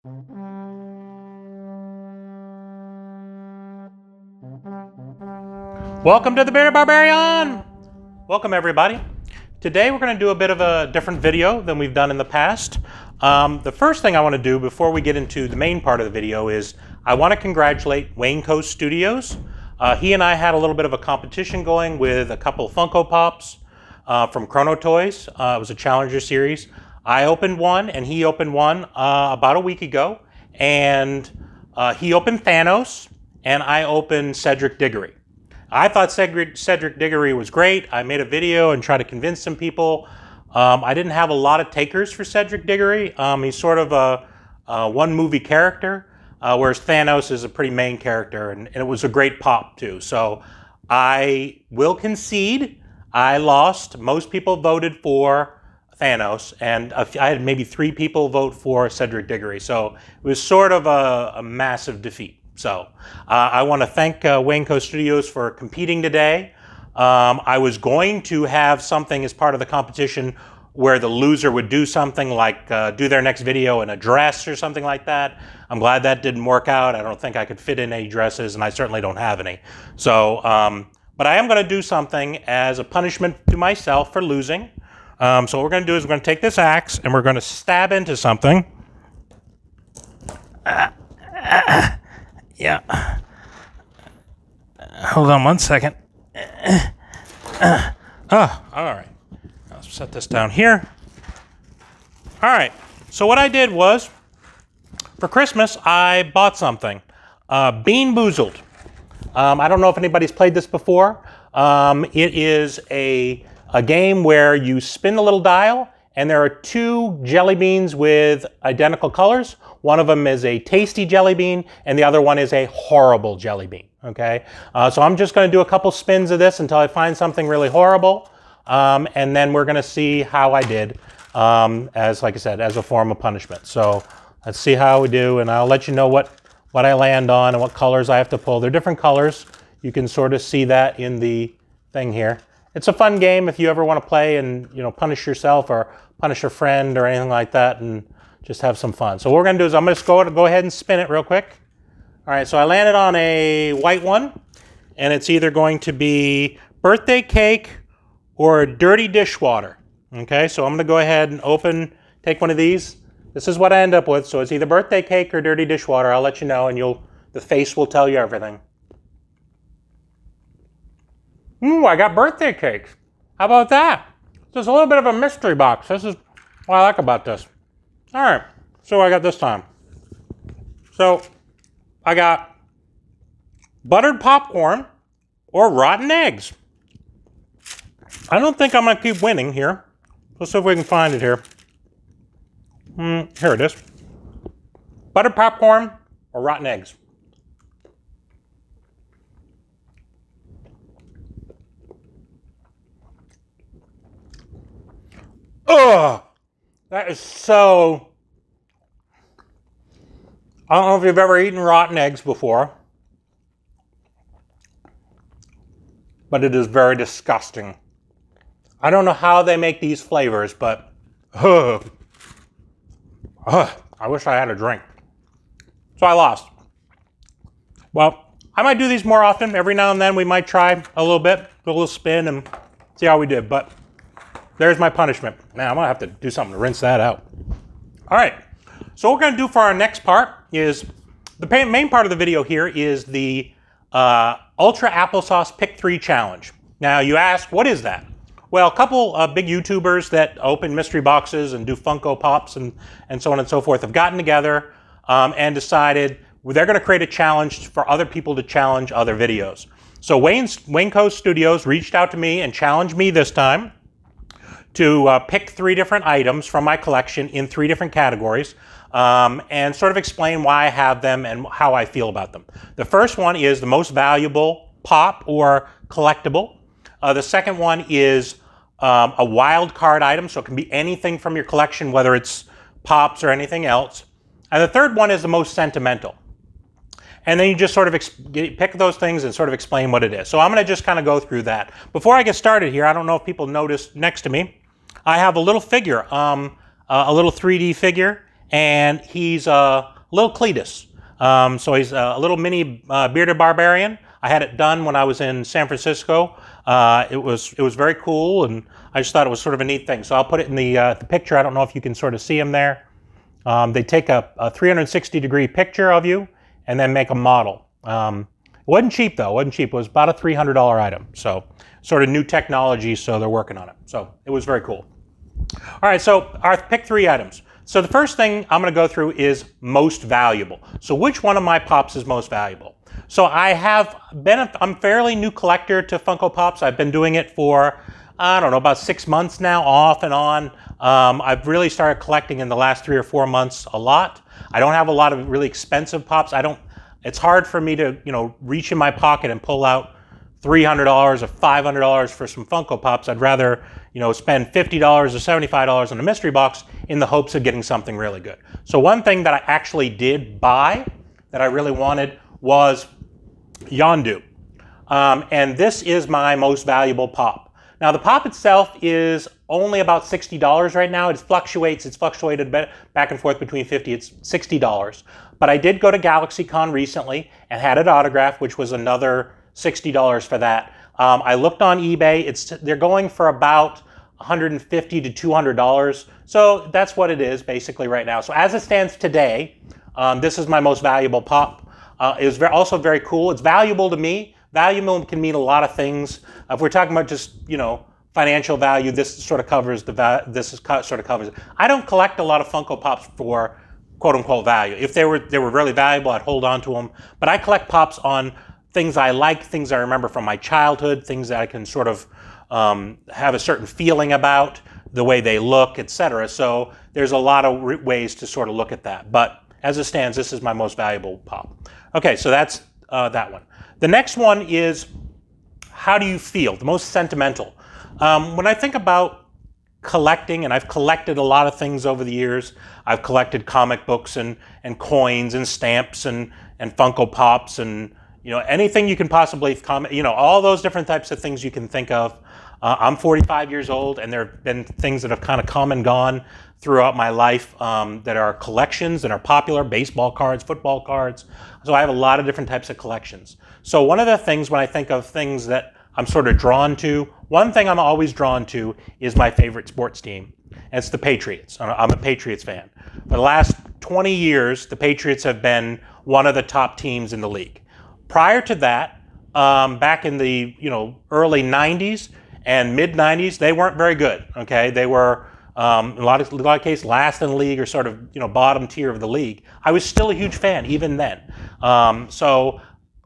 Welcome to the Bearded Barbarian! Welcome everybody. Today we're going to do a bit of a different video than we've done in the past. The first thing I want to do before we get into the main part of the video is I want to congratulate Waynko Studios. He and I had a little bit of a competition going with a couple of Funko Pops from Chrono Toys. It was a Challenger series. I opened one and he opened one about a week ago. And he opened Thanos and I opened Cedric Diggory. I thought Cedric Diggory was great. I made a video and tried to convince some people. I didn't have a lot of takers for Cedric Diggory. He's sort of a one movie character, whereas Thanos is a pretty main character, and it was a great pop too. So I will concede I lost. Most people voted for Thanos, and I had maybe 3 people vote for Cedric Diggory. So it was sort of a massive defeat. So I want to thank Waynko Studios for competing today. I was going to have something as part of the competition where the loser would do something like do their next video in a dress or something like that. I'm glad that didn't work out. I don't think I could fit in any dresses, and I certainly don't have any. So, but I am going to do something as a punishment to myself for losing. So what we're going to do is we're going to take this axe and we're going to stab into something. Yeah. Hold on 1 second. All right. I'll set this down here. All right. So what I did was, for Christmas, I bought something. Bean Boozled. I don't know if anybody's played this before. It is a game where you spin the little dial, and there are 2 jelly beans with identical colors. One of them is a tasty jelly bean, and the other one is a horrible jelly bean, okay? So I'm just gonna do a couple spins of this until I find something really horrible, and then we're gonna see how I did, as, like I said, as a form of punishment. So let's see how we do, and I'll let you know what I land on and what colors I have to pull. They're different colors. You can sort of see that in the thing here. It's a fun game if you ever want to play and, you know, punish yourself or punish a friend or anything like that and just have some fun. So what we're going to do is I'm going to go ahead and spin it real quick. All right, so I landed on a white one, and it's either going to be birthday cake or dirty dishwater. Okay, so I'm going to go ahead and take one of these. This is what I end up with. So it's either birthday cake or dirty dishwater. I'll let you know, and the face will tell you everything. Ooh, I got birthday cakes. How about that? Just a little bit of a mystery box. This is what I like about this. All right, so I got this time. So I got buttered popcorn or rotten eggs. I don't think I'm gonna keep winning here. Let's see if we can find it here. Here it is. Buttered popcorn or rotten eggs. Ugh, that is so... I don't know if you've ever eaten rotten eggs before, but it is very disgusting. I don't know how they make these flavors, but I wish I had a drink. So I lost. Well, I might do these more often. Every now and then we might try a little bit, do a little spin and see how we did, but there's my punishment. Man, I'm gonna have to do something to rinse that out. All right, so what we're gonna do for our next part is, the main part of the video here is the Ultra Applesauce Pick 3 challenge. Now you ask, what is that? Well, a couple big YouTubers that open mystery boxes and do Funko Pops and so on and so forth have gotten together and decided they're gonna create a challenge for other people to challenge other videos. So Waynko Studios reached out to me and challenged me this time to pick 3 different items from my collection in 3 different categories and sort of explain why I have them and how I feel about them. The first one is the most valuable pop or collectible. The second one is a wild card item, so it can be anything from your collection, whether it's pops or anything else. And the third one is the most sentimental. And then you just sort of pick those things and sort of explain what it is. So I'm going to just kind of go through that. Before I get started here, I don't know if people noticed next to me, I have a little figure, a little 3D figure, and he's a little Cletus. So he's a little mini bearded barbarian. I had it done when I was in San Francisco. It was very cool, and I just thought it was sort of a neat thing. So I'll put it in the picture. I don't know if you can sort of see him there. They take a 360-degree picture of you and then make a model. It wasn't cheap though. It wasn't cheap. It was about a $300 item. So sort of new technology. So they're working on it. So it was very cool. All right. So our pick 3 items. So the first thing I'm going to go through is most valuable. So which one of my pops is most valuable? So I'm a fairly new collector to Funko Pops. I've been doing it for, I don't know, about 6 months now, off and on. I've really started collecting in the last 3 or 4 months a lot. I don't have a lot of really expensive pops. It's hard for me to, reach in my pocket and pull out $300 or $500 for some Funko Pops. I'd rather, spend $50 or $75 on a mystery box in the hopes of getting something really good. So one thing that I actually did buy that I really wanted was Yondu. And this is my most valuable pop. Now the pop itself is only about $60 right now. It fluctuates. It's fluctuated back and forth between $50 and $60. But I did go to GalaxyCon recently and had it autographed, which was another $60 for that. I looked on eBay. They're going for about $150 to $200. So that's what it is basically right now. So as it stands today, this is my most valuable pop. It was also very cool. It's valuable to me. Valuable can mean a lot of things. If we're talking about just, financial value, this sort of covers it. I don't collect a lot of Funko Pops for quote unquote value. If they were really valuable, I'd hold on to them. But I collect pops on things I like, things I remember from my childhood, things that I can sort of have a certain feeling about, the way they look, etc. So there's a lot of ways to sort of look at that. But as it stands, this is my most valuable pop. Okay, so that's that one. The next one is, how do you feel? The most sentimental. When I think about collecting, and I've collected a lot of things over the years. I've collected comic books and coins and stamps and Funko Pops and anything you can possibly all those different types of things you can think of. I'm 45 years old, and there have been things that have kind of come and gone throughout my life that are collections that are popular: baseball cards, football cards. So I have a lot of different types of collections. So one of the things when I think of things that I'm sort of drawn to, one thing I'm always drawn to is my favorite sports team. And it's the Patriots. I'm a Patriots fan. For the last 20 years, the Patriots have been one of the top teams in the league. Prior to that, back in the early 90s and mid 90s, they weren't very good. Okay, they were in a lot of cases last in the league or sort of bottom tier of the league. I was still a huge fan even then. So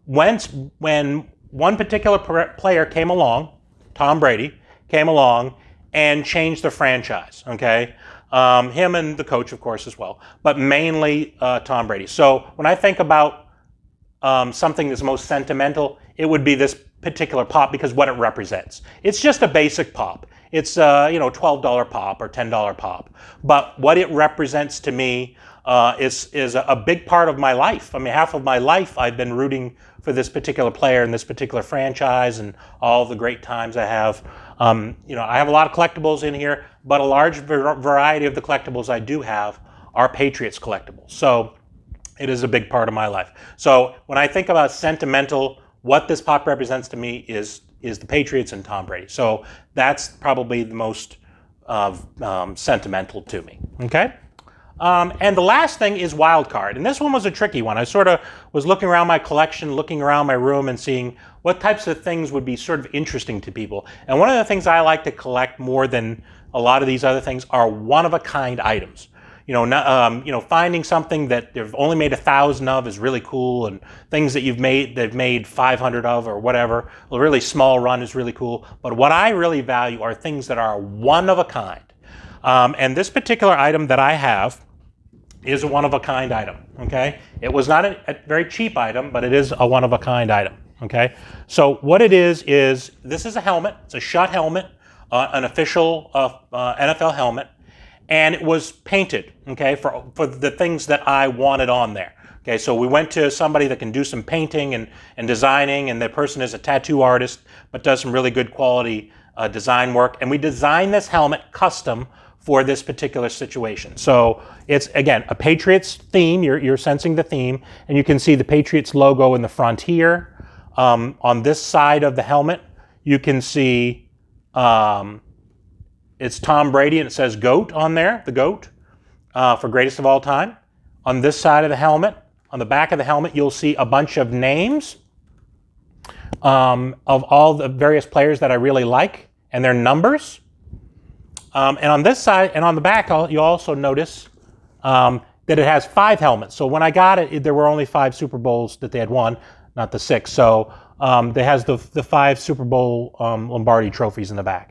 when one particular player came along, Tom Brady came along and changed the franchise. Okay, him and the coach, of course, as well, but mainly Tom Brady. So when I think about something that's most sentimental, it would be this particular pop because what it represents. It's just a basic pop. It's $12 pop or $10 pop, but what it represents to me is a big part of my life. I mean, half of my life I've been rooting for this particular player and this particular franchise and all the great times I have. I have a lot of collectibles in here, but a large variety of the collectibles I do have are Patriots collectibles. So it is a big part of my life. So when I think about sentimental, what this pop represents to me is the Patriots and Tom Brady. So that's probably the most sentimental to me. Okay. And the last thing is wild card. And this one was a tricky one. I sort of was looking around my collection, looking around my room and seeing what types of things would be sort of interesting to people. And one of the things I like to collect more than a lot of these other things are one-of-a-kind items. Finding something that they've only made 1,000 of is really cool, and things that they've made 500 of or whatever, a really small run is really cool. But what I really value are things that are one of a kind. And this particular item that I have is a one-of-a-kind item, okay? It was not a very cheap item, but it is a one-of-a-kind item, okay? So what it is this is a helmet. It's a Schutt helmet, an official NFL helmet, and it was painted, okay, for the things that I wanted on there. Okay, so we went to somebody that can do some painting and designing, and the person is a tattoo artist, but does some really good quality design work. And we designed this helmet custom for this particular situation. So it's, again, a Patriots theme. You're sensing the theme, and you can see the Patriots logo in the front here. On this side of the helmet, you can see it's Tom Brady, and it says GOAT on there, the GOAT, for greatest of all time. On this side of the helmet, on the back of the helmet, you'll see a bunch of names of all the various players that I really like, and their numbers. And on this side, and on the back, you'll also notice that it has 5 helmets. So when I got it, there were only 5 Super Bowls that they had won, not the 6. So it has the 5 Super Bowl Lombardi trophies in the back.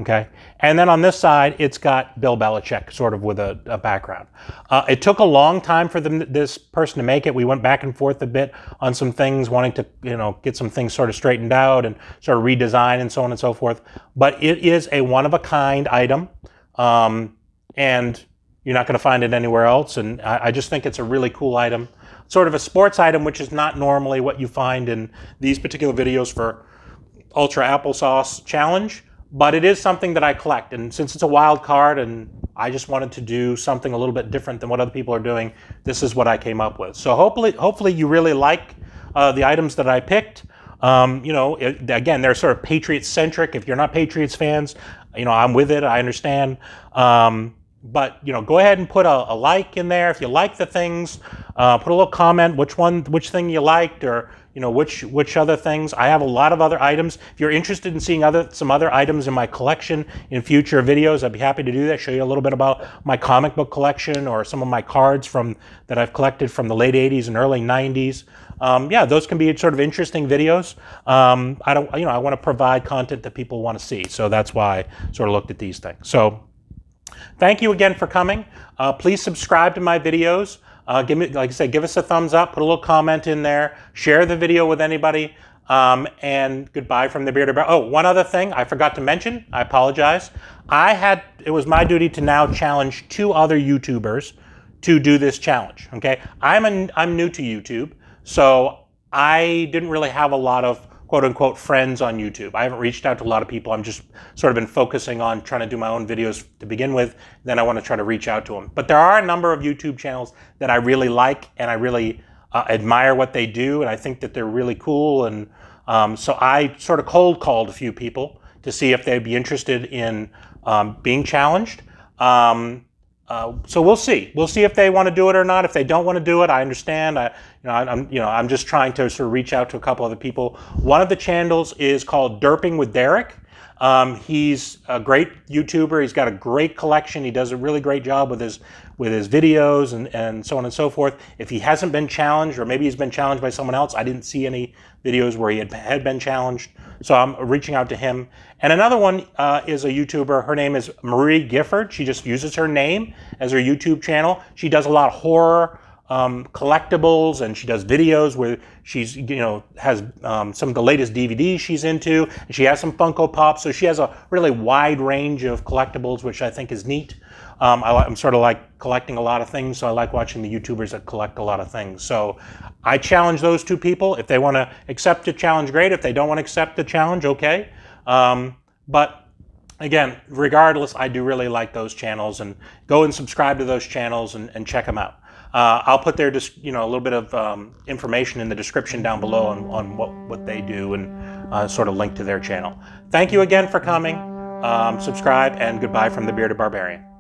Okay, and then on this side, it's got Bill Belichick sort of with a background. It took a long time for this person to make it. We went back and forth a bit on some things, wanting to get some things sort of straightened out and sort of redesign and so on and so forth. But it is a one-of-a-kind item, and you're not going to find it anywhere else. And I just think it's a really cool item, sort of a sports item, which is not normally what you find in these particular videos for Ultra Applesauce Challenge. But it is something that I collect, and since it's a wild card and I just wanted to do something a little bit different than what other people are doing, this is what I came up with. So hopefully you really like the items that I picked. Again, they're sort of Patriots-centric. If you're not Patriots fans, I'm with it, I understand. But go ahead and put a like in there if you like the things. Put a little comment which thing you liked, or which other things. I have a lot of other items. If you're interested in seeing some other items in my collection in future videos, I'd be happy to do that. Show you a little bit about my comic book collection or some of my cards that I've collected from the late '80s and early '90s. Yeah, those can be sort of interesting videos. I want to provide content that people want to see, so that's why I sort of looked at these things. So thank you again for coming. Please subscribe to my videos. Like I said, give us a thumbs up, put a little comment in there, share the video with anybody, and goodbye from the Bearded Bear. Oh, one other thing I forgot to mention, I apologize. It was my duty to now challenge 2 other YouTubers to do this challenge, okay? I'm new to YouTube, so I didn't really have a lot of quote-unquote friends on YouTube. I haven't reached out to a lot of people. I'm just sort of been focusing on trying to do my own videos to begin with. Then I want to try to reach out to them. But there are a number of YouTube channels that I really like, and I really admire what they do, and I think that they're really cool. And so I sort of cold called a few people to see if they'd be interested in being challenged. So we'll see. We'll see if they want to do it or not. If they don't want to do it, I understand. I'm just trying to sort of reach out to a couple other people. One of the channels is called Derping with Derick. He's a great YouTuber. He's got a great collection. He does a really great job with his videos and so on and so forth. If he hasn't been challenged, or maybe he's been challenged by someone else, I didn't see any videos where he had been challenged. So I'm reaching out to him. And another one is a YouTuber. Her name is Marie Gifford. She just uses her name as her YouTube channel. She does a lot of horror collectibles, and she does videos where she's has some of the latest DVDs she's into. And she has some Funko Pops, so she has a really wide range of collectibles, which I think is neat. I'm sort of like collecting a lot of things, so I like watching the YouTubers that collect a lot of things. So I challenge those 2 people. If they want to accept the challenge, great. If they don't want to accept the challenge, okay. But again, regardless, I do really like those channels, and go and subscribe to those channels and check them out. I'll put their a little bit of information in the description down below on what they do, and sort of link to their channel. Thank you again for coming. Subscribe, and goodbye from the Bearded Barbarian.